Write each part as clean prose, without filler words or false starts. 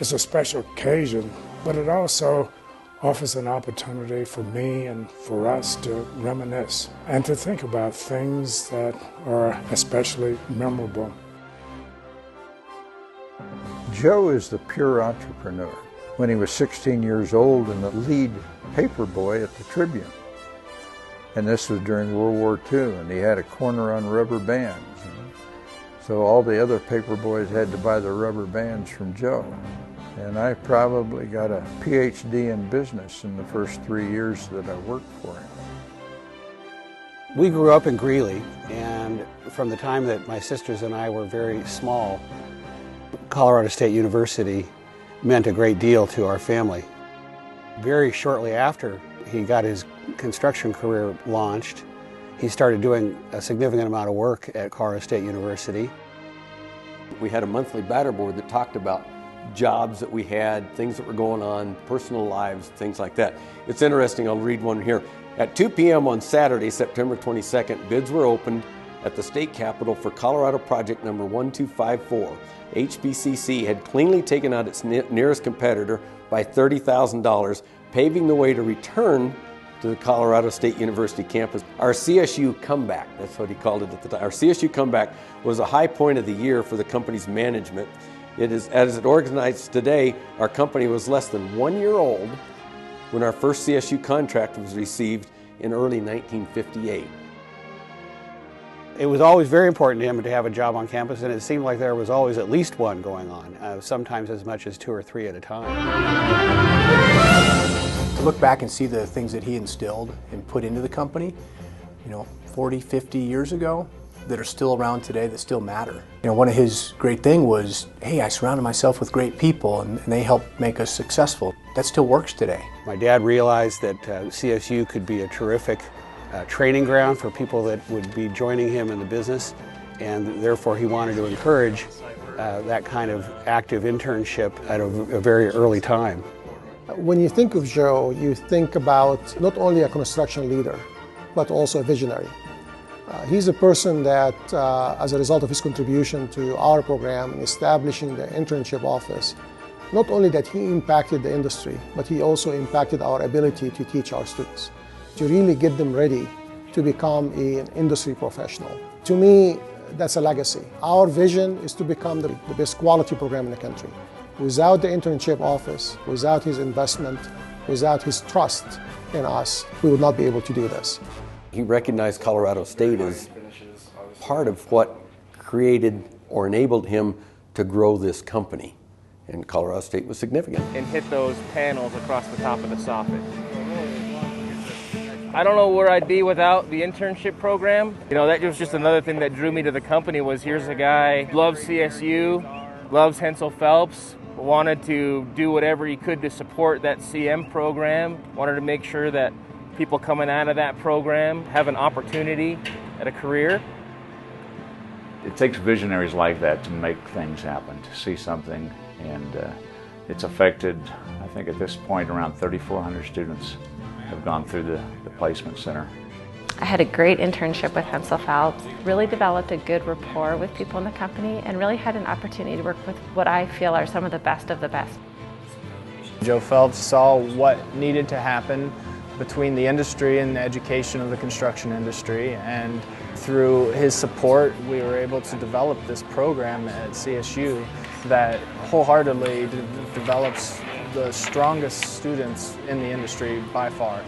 It's a special occasion, but it also offers an opportunity for me and for us to reminisce and to think about things that are especially memorable. Joe is the pure entrepreneur. When he was 16 years old and the lead paper boy at the Tribune. And this was during World War II, and he had a corner on rubber bands. So all the other paper boys had to buy the rubber bands from Joe. And I probably got a PhD in business in the first 3 years that I worked for him. We grew up in Greeley, and from the time that my sisters and I were very small, Colorado State University meant a great deal to our family. Very shortly after he got his construction career launched, he started doing a significant amount of work at Colorado State University. We had a monthly batter board that talked about jobs that we had, things that were going on, personal lives, things like that. It's interesting, I'll read one here. At 2 p.m. on Saturday, September 22nd, bids were opened at the state capitol for Colorado project number 1254. HBCC had cleanly taken out its nearest competitor by $30,000, paving the way to return to the Colorado State University campus. Our CSU comeback, that's what he called it at the time. Our CSU comeback was a high point of the year for the company's management. It is, as it organized today, our company was less than 1 year old when our first CSU contract was received in early 1958. It was always very important to him to have a job on campus, and it seemed like there was always at least one going on, sometimes as much as 2 or 3 at a time. To look back and see the things that he instilled and put into the company, 40, 50 years ago, that are still around today, that still matter. One of his great thing was, hey, I surrounded myself with great people and they helped make us successful. That still works today. My dad realized that CSU could be a terrific training ground for people that would be joining him in the business, and therefore he wanted to encourage that kind of active internship at a very early time. When you think of Joe, you think about not only a construction leader, but also a visionary. He's a person that, as a result of his contribution to our program in establishing the internship office, not only that he impacted the industry, but he also impacted our ability to teach our students, to really get them ready to become an industry professional. To me, that's a legacy. Our vision is to become the best quality program in the country. Without the internship office, without his investment, without his trust in us, we would not be able to do this. He recognized Colorado State as part of what created or enabled him to grow this company. And Colorado State was significant. And hit those panels across the top of the soffit. I don't know where I'd be without the internship program. That was just another thing that drew me to the company was here's a guy, loves CSU, loves Hensel Phelps, wanted to do whatever he could to support that CM program, wanted to make sure that people coming out of that program have an opportunity at a career. It takes visionaries like that to make things happen, to see something, and it's affected, I think at this point, around 3,400 students have gone through the placement center. I had a great internship with Hensel Phelps, really developed a good rapport with people in the company, and really had an opportunity to work with what I feel are some of the best of the best. Joe Phelps saw what needed to happen between the industry and the education of the construction industry, and through his support we were able to develop this program at CSU that wholeheartedly develops the strongest students in the industry by far.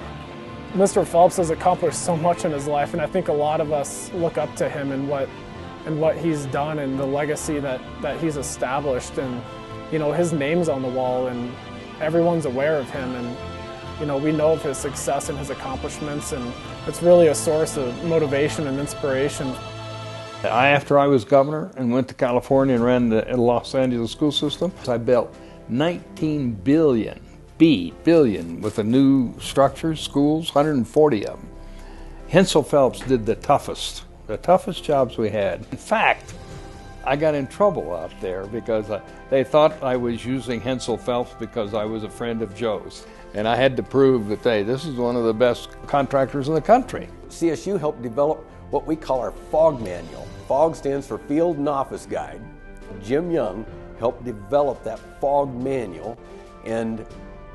Mr. Phelps has accomplished so much in his life, and I think a lot of us look up to him and what he's done and the legacy that he's established, and his name's on the wall and everyone's aware of him, and we know of his success and his accomplishments, and it's really a source of motivation and inspiration. After I was governor and went to California and ran the Los Angeles school system, I built 19 billion with the new structures, schools, 140 of them. Hensel Phelps did the toughest jobs we had. In fact, I got in trouble out there because they thought I was using Hensel Phelps because I was a friend of Joe's. And I had to prove that, hey, this is one of the best contractors in the country. CSU helped develop what we call our FOG manual. FOG stands for Field and Office Guide. Jim Young, helped develop that fog manual, and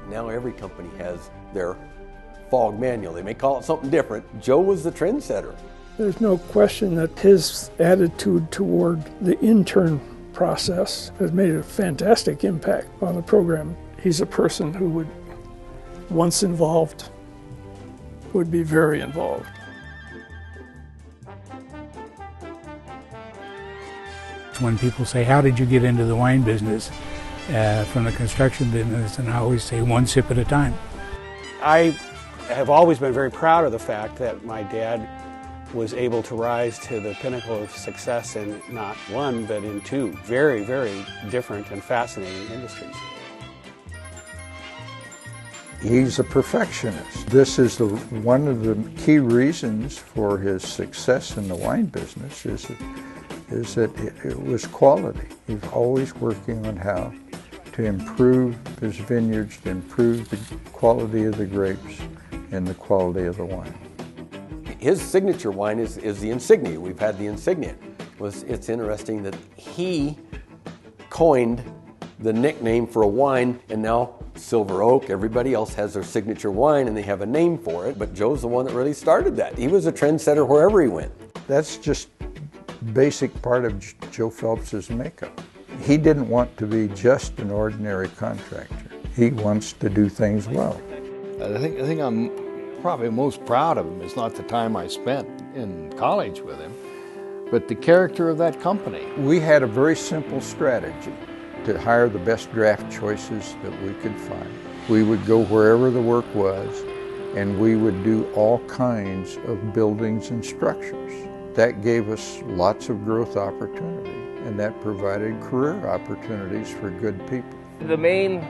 now every company has their fog manual. They may call it something different. Joe was the trendsetter. There's no question that his attitude toward the intern process has made a fantastic impact on the program. He's a person who would, once involved, would be very involved. When people say, how did you get into the wine business from the construction business? And I always say, one sip at a time. I have always been very proud of the fact that my dad was able to rise to the pinnacle of success in not one, but in two very, very different and fascinating industries. He's a perfectionist. This is one of the key reasons for his success in the wine business is that it was quality. He's always working on how to improve his vineyards, to improve the quality of the grapes and the quality of the wine. His signature wine is the Insignia. We've had the Insignia. It's interesting that he coined the nickname for a wine, and now Silver Oak, everybody else has their signature wine and they have a name for it, but Joe's the one that really started that. He was a trendsetter wherever he went. That's just basic part of Joe Phelps's makeup. He didn't want to be just an ordinary contractor. He wants to do things well. I think I'm probably most proud of him is not the time I spent in college with him, but the character of that company. We had a very simple strategy to hire the best draft choices that we could find. We would go wherever the work was, and we would do all kinds of buildings and structures. That gave us lots of growth opportunity, and that provided career opportunities for good people. The main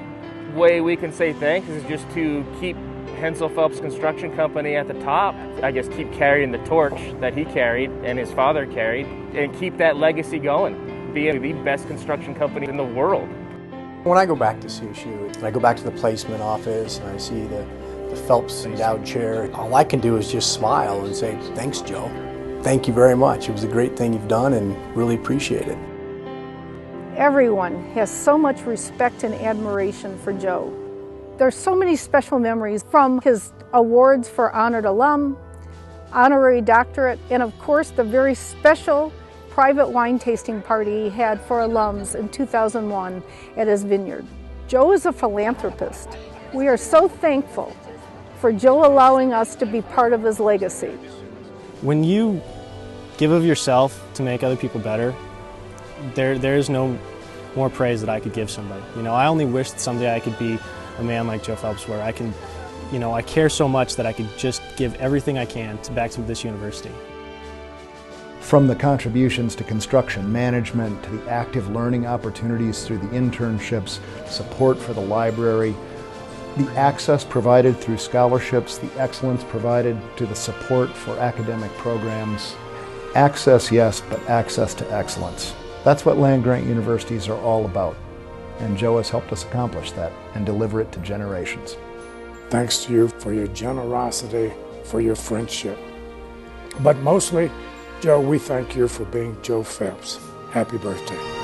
way we can say thanks is just to keep Hensel Phelps Construction Company at the top. I guess keep carrying the torch that he carried and his father carried, and keep that legacy going, being the best construction company in the world. When I go back to CSU, and I go back to the placement office and I see the Phelps endowed chair, all I can do is just smile and say, thanks, Joe. Thank you very much. It was a great thing you've done and really appreciate it. Everyone has so much respect and admiration for Joe. There's so many special memories from his awards for honored alum, honorary doctorate, and of course the very special private wine tasting party he had for alums in 2001 at his vineyard. Joe is a philanthropist. We are so thankful for Joe allowing us to be part of his legacy. When you give of yourself to make other people better, there is no more praise that I could give somebody. You know, I only wish that someday I could be a man like Joe Phelps, where I can, you know, I care so much that I could just give everything I can back to this university. From the contributions to construction management, to the active learning opportunities through the internships, support for the library, the access provided through scholarships, the excellence provided to the support for academic programs. Access, yes, but access to excellence. That's what land-grant universities are all about, and Joe has helped us accomplish that and deliver it to generations. Thanks to you for your generosity, for your friendship. But mostly, Joe, we thank you for being Joe Phelps. Happy birthday.